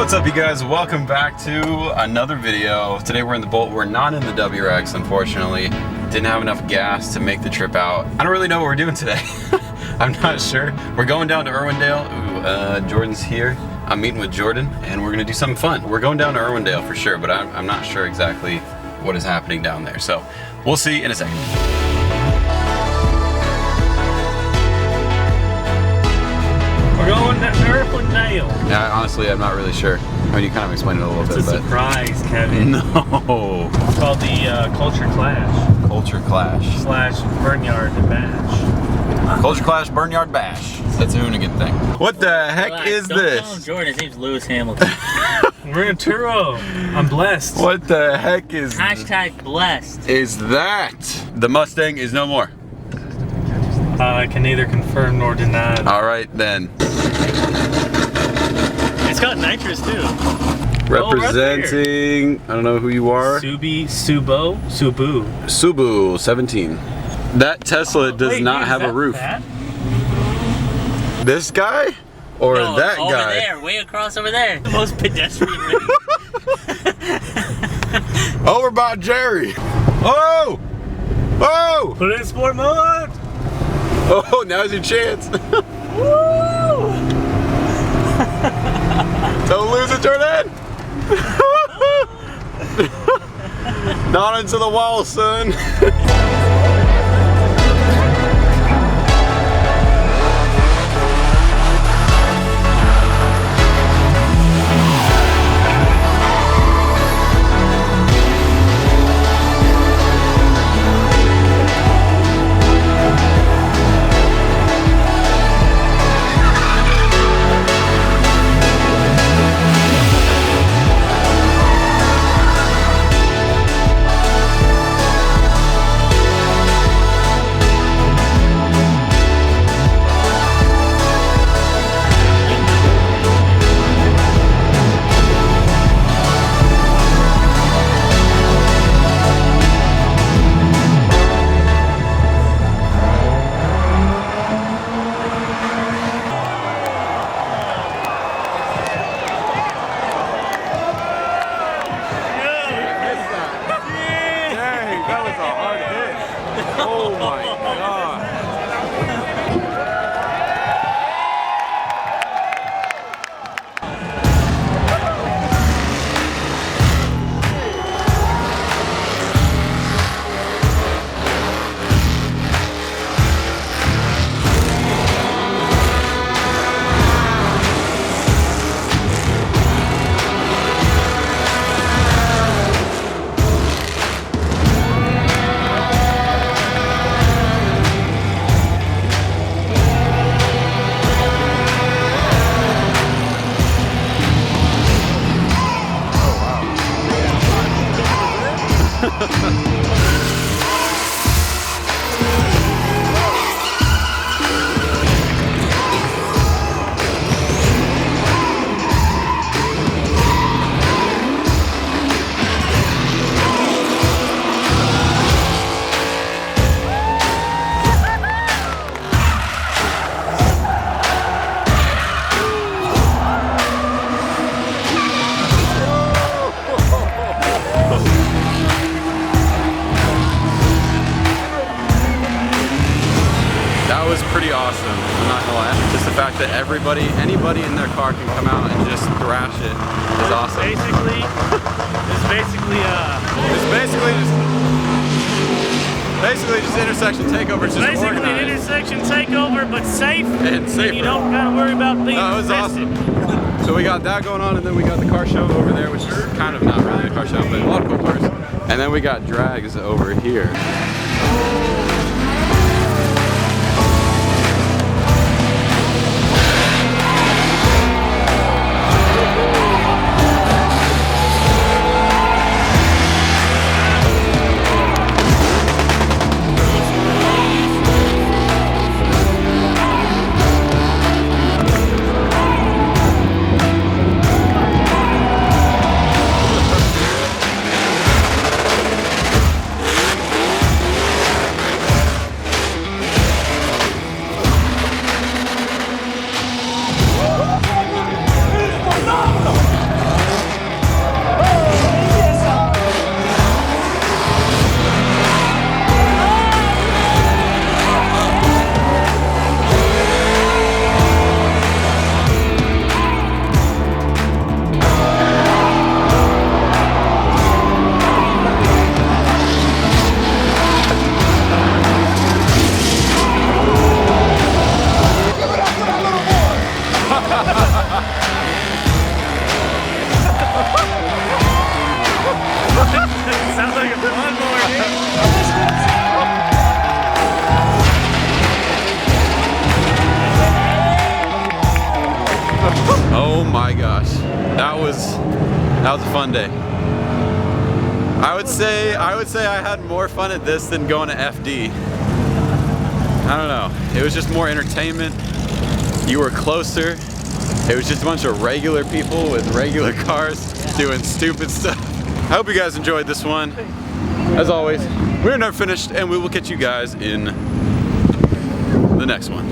What's up, you guys? Welcome back to another video. Today we're in the Bolt. We're not in the WRX, unfortunately. Didn't have enough gas to make the trip out. I don't really know what we're doing today. I'm not sure. We're going down to Irwindale. Ooh, Jordan's here. I'm meeting with Jordan, and we're gonna do something fun. We're going down to Irwindale for sure, but I'm not sure exactly what is happening down there. So we'll see in a second. We're going to Irwindale. Yeah, honestly, I'm not really sure. I mean, you kind of explained it a little bit. It's a surprise, Kevin. No. It's called the Culture Clash. Culture Clash. / Barnyard Bash. Culture Clash Barnyard Bash. That's a Hoonigan thing. What the heck Relax, is don't this? Call him Jordan. His name's Lewis Hamilton. We're in Turo. I'm blessed. What the heck is #blessed. is that? The Mustang is no more. I can neither confirm nor deny. All right then. It's got nitrous too. Representing, I don't know who you are. Subu. Subu 17. That Tesla does Wait, not is have a that roof. That? This guy or No, that over guy? there, way across over there. The most pedestrian race. Over by Jerry. Oh! Oh! Put in sport mode. Oh, now's your chance. Woo! Don't lose it, Jordan. Not into the wall, son. Oh my God. Pretty awesome, I'm not gonna lie. Just the fact that anybody in their car can come out and just thrash it is awesome. It's basically just intersection takeover. It's just basically an organized. intersection takeover, but safe. And safer. And you don't gotta worry about being That was infested. awesome. So we got that going on, and then we got the car show over there, which is kind of not really a car show, but a lot of cool cars. And then we got drags over here. That was a fun day. I would say I had more fun at this than going to FD. I don't know. It was just more entertainment. You were closer. It was just a bunch of regular people with regular cars doing stupid stuff. I hope you guys enjoyed this one. As always, we're never finished, and we will catch you guys in the next one.